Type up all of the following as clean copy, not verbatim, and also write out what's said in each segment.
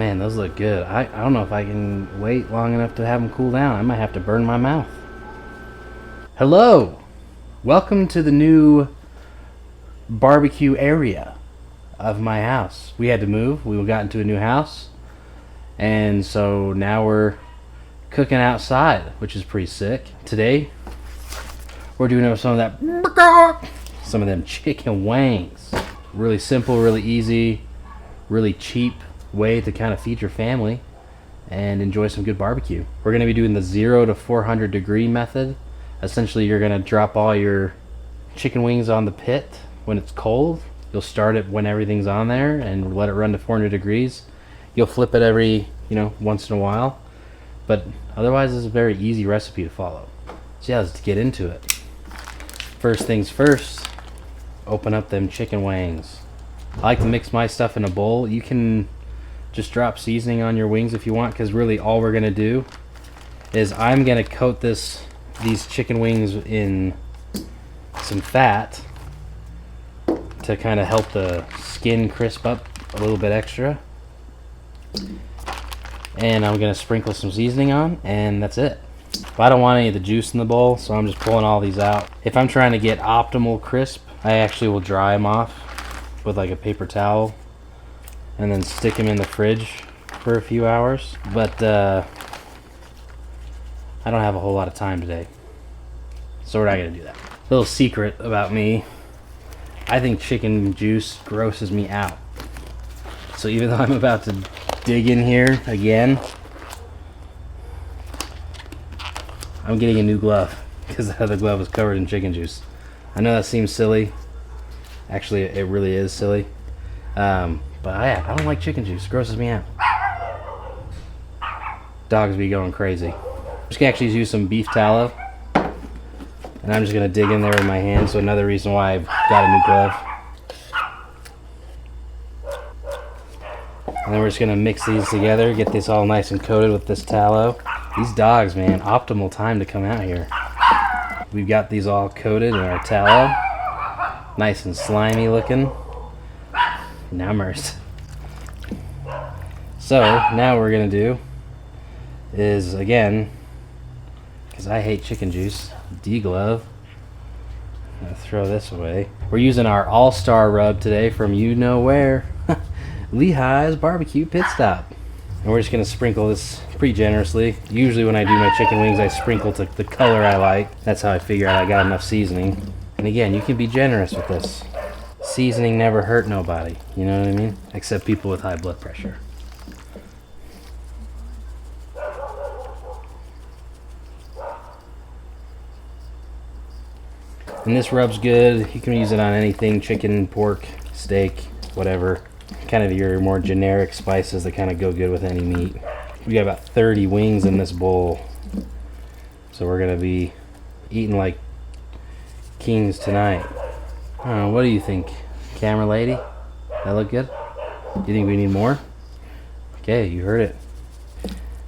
Man, those look good. I don't know if I can wait long enough to have them cool down. I might have to burn my mouth. Hello! Welcome to the new barbecue area of my house. We had to move. We got into a new house. And so now we're cooking outside, which is pretty sick. Today, we're doing some of them chicken wings. Really simple, really easy, really cheap way to kind of feed your family and enjoy some good barbecue. We're going to be doing the 0 to 400 degree method. Essentially, you're going to drop all your chicken wings on the pit when it's cold. You'll start it when everything's on there and let it run to 400 degrees. You'll flip it every, once in a while. But otherwise, it's a very easy recipe to follow. So yeah, let's get into it. First things first, open up them chicken wings. I like to mix my stuff in a bowl. You can just drop seasoning on your wings if you want, because really all we're gonna do is I'm gonna coat these chicken wings in some fat to kind of help the skin crisp up a little bit extra. And I'm gonna sprinkle some seasoning on, and that's it. But I don't want any of the juice in the bowl, so I'm just pulling all these out. If I'm trying to get optimal crisp, I actually will dry them off with like a paper towel and then stick them in the fridge for a few hours. But I don't have a whole lot of time today, so we're not gonna do that. Little secret about me, I think chicken juice grosses me out. So even though I'm about to dig in here again, I'm getting a new glove because the other glove was covered in chicken juice. I know that seems silly. Actually, it really is silly. But I don't like chicken juice. It grosses me out. Dogs be going crazy. I'm just gonna actually use some beef tallow, and I'm just gonna dig in there with my hand. So another reason why I've got a new glove. And then we're just gonna mix these together, get this all nice and coated with this tallow. These dogs, man, optimal time to come out here. We've got these all coated in our tallow, nice and slimy looking. Numbers. So now what we're gonna do is, again, because I hate chicken juice, deglove. I'm gonna throw this away. We're using our all-star rub today from you know where. Lehigh's Barbecue Pit Stop. And we're just gonna sprinkle this pretty generously. Usually when I do my chicken wings, I sprinkle to the color I like. That's how I figure out I got enough seasoning. And again, you can be generous with this. Seasoning never hurt nobody, you know what I mean? Except people with high blood pressure. And this rub's good. You can use it on anything, chicken, pork, steak, whatever. Kind of your more generic spices that kind of go good with any meat. We got about 30 wings in this bowl. So we're gonna be eating like kings tonight. I don't know, what do you think, camera lady? That look good? You think we need more? Okay, you heard it.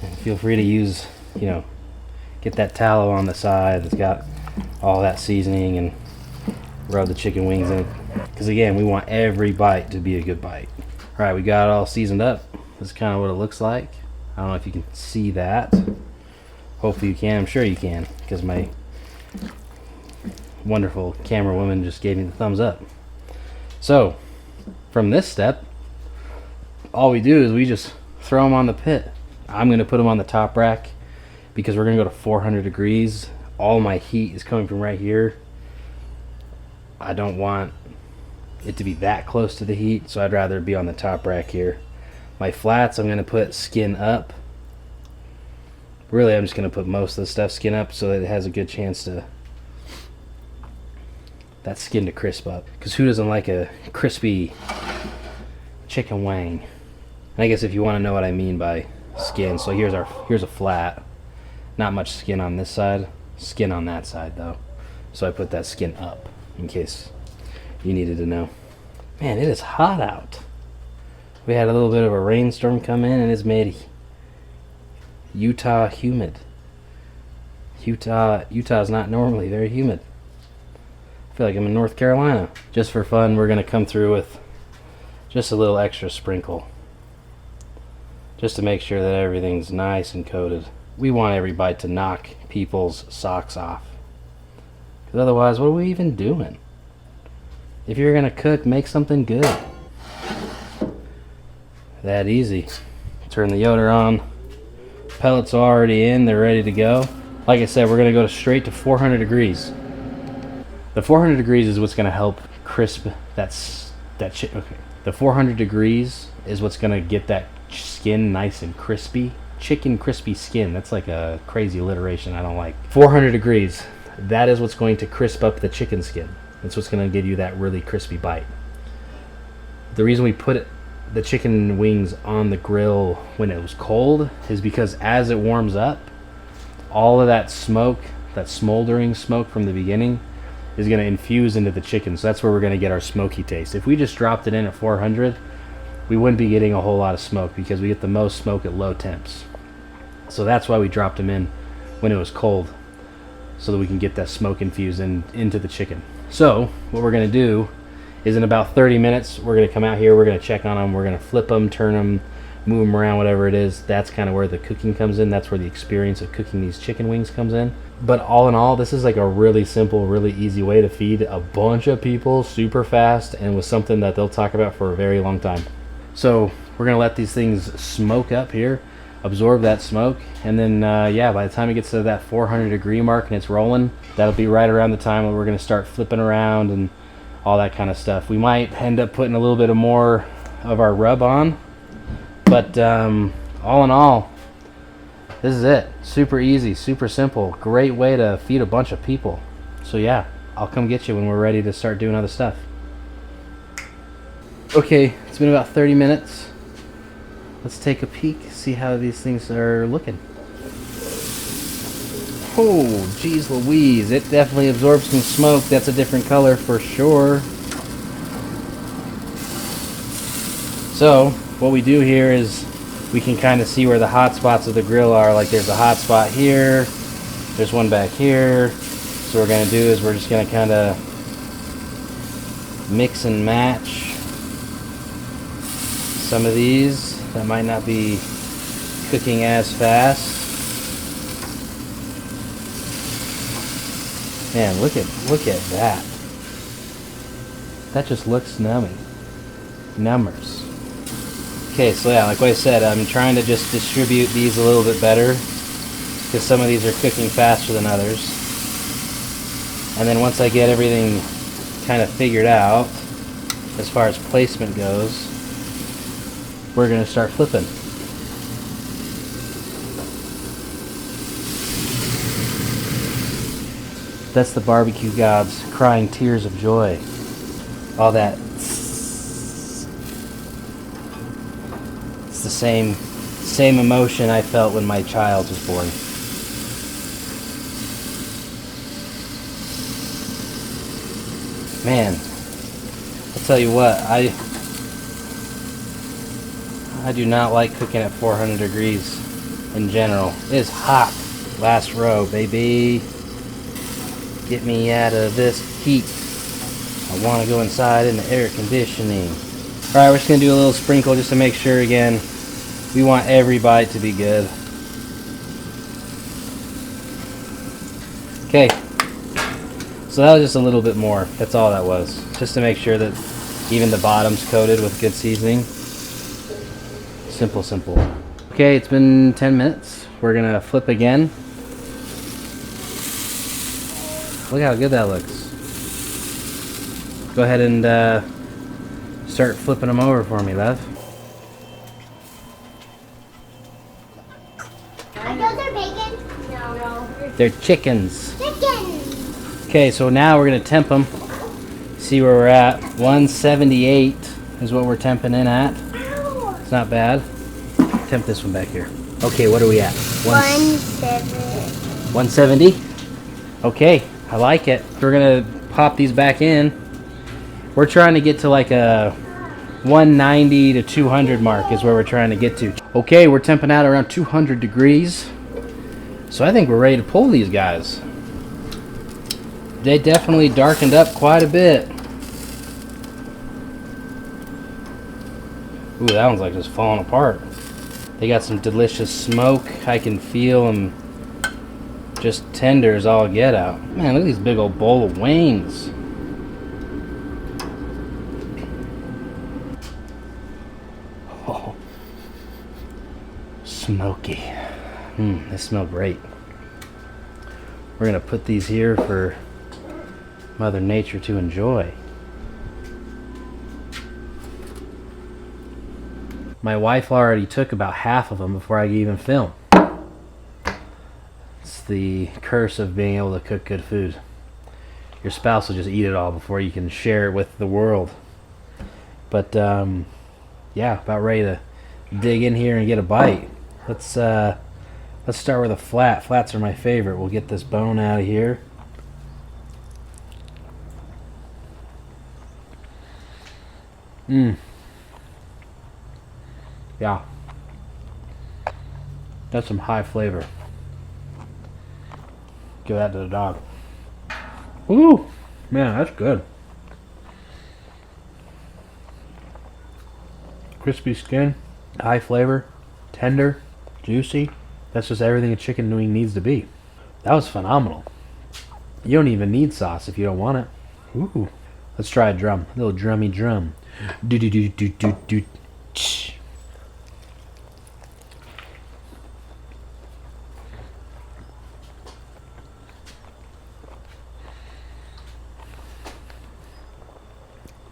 And feel free to use, get that tallow on the side that's got all that seasoning and rub the chicken wings in it. Because again, we want every bite to be a good bite. Alright, we got it all seasoned up. This is kind of what it looks like. I don't know if you can see that. Hopefully you can. I'm sure you can, because my wonderful camera woman just gave me the thumbs up. So from this step, all we do is we just throw them on the pit. I'm going to put them on the top rack because we're going to go to 400 degrees. All my heat is coming from right here. I don't want it to be that close to the heat, so I'd rather be on the top rack here. My flats, I'm going to put skin up. Really, I'm just going to put most of the stuff skin up so that it has a good chance to that skin to crisp up, because who doesn't like a crispy chicken wing? And I guess if you want to know what I mean by skin, so here's a flat, not much skin on this side, skin on that side though, so I put that skin up in case you needed to know. Man, it is hot out. We had a little bit of a rainstorm come in and it's made Utah humid. Utah's not normally very humid. I feel like I'm in North Carolina. Just for fun, we're gonna come through with just a little extra sprinkle just to make sure that everything's nice and coated. We want every bite to knock people's socks off. Because otherwise, what are we even doing? If you're gonna cook, make something good. That easy. Turn the yoder on. Pellets are already in, they're ready to go. Like I said, we're gonna go straight to 400 degrees. The 400 degrees is what's gonna help crisp okay. The 400 degrees is what's gonna get that skin nice and crispy. Chicken crispy skin. That's like a crazy alliteration I don't like. 400 degrees. That is what's going to crisp up the chicken skin. That's what's going to give you that really crispy bite. The reason we put the chicken wings on the grill when it was cold is because as it warms up, all of that smoke, that smoldering smoke from the beginning, is going to infuse into the chicken. So that's where we're going to get our smoky taste. If we just dropped it in at 400, we wouldn't be getting a whole lot of smoke because we get the most smoke at low temps. So that's why we dropped them in when it was cold, so that we can get that smoke infused into the chicken. So what we're going to do is in about 30 minutes, we're going to come out here, we're going to check on them, we're going to flip them, turn them, move them around, whatever it is. That's kind of where the cooking comes in. That's where the experience of cooking these chicken wings comes in. But all in all, this is like a really simple, really easy way to feed a bunch of people super fast and with something that they'll talk about for a very long time. So we're going to let these things smoke up here, absorb that smoke, and then yeah, by the time it gets to that 400 degree mark and it's rolling, that'll be right around the time where we're going to start flipping around and all that kind of stuff. We might end up putting a little bit more of our rub on, but all in all, this is it. Super easy, super simple, great way to feed a bunch of people. So yeah, I'll come get you when we're ready to start doing other stuff. Okay, it's been about 30 minutes. Let's take a peek, see how these things are looking. Oh, geez Louise, it definitely absorbs some smoke. That's a different color for sure. So, what we do here is we can kind of see where the hot spots of the grill are. Like there's a hot spot here, there's one back here. So what we're going to do is we're just going to kind of mix and match some of these that might not be cooking as fast. Man, look at that. That just looks nummy. Numbers. Okay, so yeah, like what I said, I'm trying to just distribute these a little bit better because some of these are cooking faster than others. And then once I get everything kind of figured out as far as placement goes, we're going to start flipping. That's the barbecue gods crying tears of joy. All that. It's the same emotion I felt when my child was born. Man, I'll tell you what, I do not like cooking at 400 degrees in general. It's hot. Last row, baby. Get me out of this heat. I want to go inside in the air conditioning. Alright, we're just going to do a little sprinkle just to make sure again. We want every bite to be good. Okay. So that was just a little bit more. That's all that was. Just to make sure that even the bottom's coated with good seasoning. Simple, simple. Okay, it's been 10 minutes. We're going to flip again. Look how good that looks. Go ahead and start flipping them over for me, Lev. Are those are bacon? No. They're chickens. Chicken! Okay, so now we're going to temp them. See where we're at. 178 is what we're temping in at. Ow. It's not bad. Temp this one back here. Okay, what are we at? 170? Okay, I like it. We're going to pop these back in. We're trying to get to like a 190 to 200 mark is where we're trying to get to. Okay, we're temping out around 200 degrees. So I think we're ready to pull these guys. They definitely darkened up quite a bit. Ooh, that one's like just falling apart. They got some delicious smoke. I can feel them just tender as all get out. Man, look at these big old bowl of wings. Oh, smoky. They smell great. We're gonna put these here for Mother Nature to enjoy. My wife already took about half of them before I could even film. It's the curse of being able to cook good food. Your spouse will just eat it all before you can share it with the world. But yeah, about ready to dig in here and get a bite. Let's start with a flat. Flats are my favorite. We'll get this bone out of here. Yeah. That's some high flavor. Give that to the dog. Ooh, man, that's good. Crispy skin, high flavor, tender, juicy. That's just everything a chicken wing needs to be. That was phenomenal. You don't even need sauce if you don't want it. Ooh. Let's try a drum. A little drummy drum. Do do do do do do.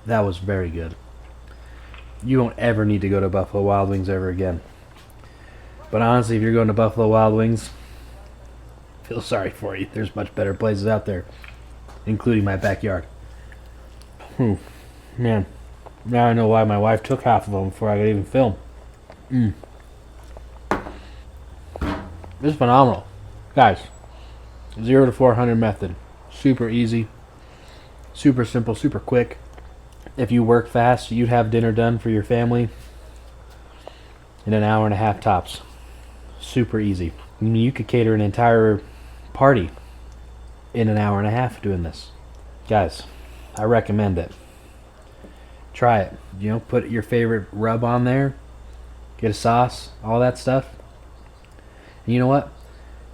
That was very good. You won't ever need to go to Buffalo Wild Wings ever again. But honestly, if you're going to Buffalo Wild Wings, I feel sorry for you. There's much better places out there, including my backyard. Man, now I know why my wife took half of them before I could even film. This is phenomenal. Guys, 0 to 400 method. Super easy, super simple, super quick. If you work fast, you'd have dinner done for your family in an hour and a half tops. Super easy. I mean, you could cater an entire party in an hour and a half doing this. Guys, I recommend it. Try it. You know, put your favorite rub on there. Get a sauce, all that stuff. And you know what?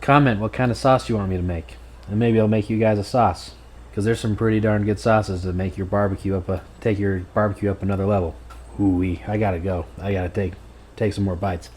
Comment what kind of sauce you want me to make. And maybe I'll make you guys a sauce. Because there's some pretty darn good sauces that make your barbecue take your barbecue up another level. Ooh-wee, I gotta go. I gotta take some more bites.